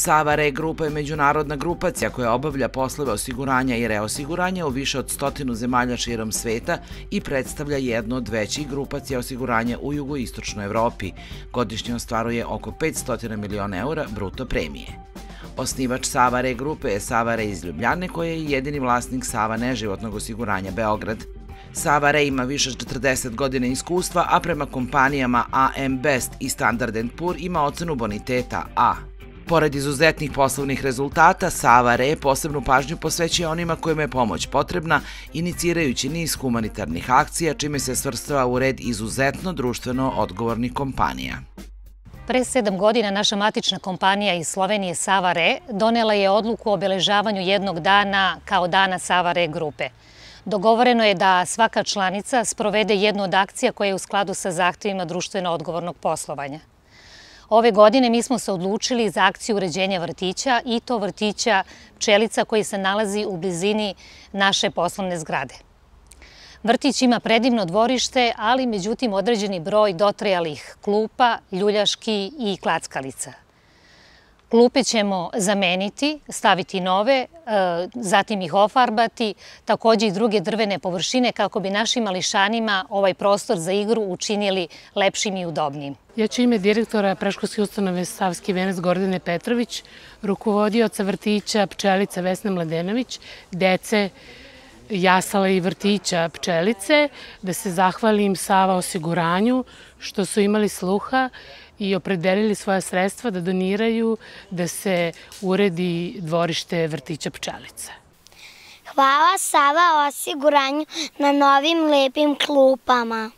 Sava Re grupa je međunarodna grupacija koja obavlja poslove osiguranja i reosiguranja u više od 100 zemalja širom sveta i predstavlja jednu od većih grupacija osiguranja u jugoistočnoj Evropi. Godišnje ostvaruje oko 500 miliona eura bruto premije. Osnivač Sava Re grupe je Sava Re iz Ljubljane, koji je jedini vlasnik Sava neživotnog osiguranja Beograd. Sava Re ima više od 40 godina iskustva, a prema kompanijama AM Best i Standard & Poor ima ocenu boniteta A. Pored izuzetnih poslovnih rezultata, Sava Re posebnu pažnju posvećuje onima kojima je pomoć potrebna, inicirajući niz humanitarnih akcija, čime se svrstava u red izuzetno društveno odgovornih kompanija. Pre 7 godina naša matična kompanija iz Slovenije Sava Re donela je odluku o obeležavanju jednog dana kao dana Sava Re grupe. Dogovoreno je da svaka članica sprovede jednu od akcija koja je u skladu sa zahtevima društveno odgovornog poslovanja. Ove godine mi smo se odlučili za akciju uređenja vrtića i to vrtića Pčelica koji se nalazi u blizini naše poslovne zgrade. Vrtić ima predivno dvorište, ali međutim određeni broj dotrajalih klupa, ljuljaški i klackalica. Klupe ćemo zameniti, staviti nove, zatim ih ofarbati, takođe i druge drvene površine kako bi našim mališanima ovaj prostor za igru učinili lepšim i udobnijim. Ja ću ime direktora predškolske ustanove Savski venac Gordane Petrović, rukovodioca vrtića Pčelica Vesne Mladenović, dece jasala i vrtića Pčelice, da se zahvalim Sava osiguranju što su imali sluha i opredelili svoja sredstva da doniraju da se uredi dvorište vrtića Pčelica. Hvala Sava osiguranju na novim lepim klupama.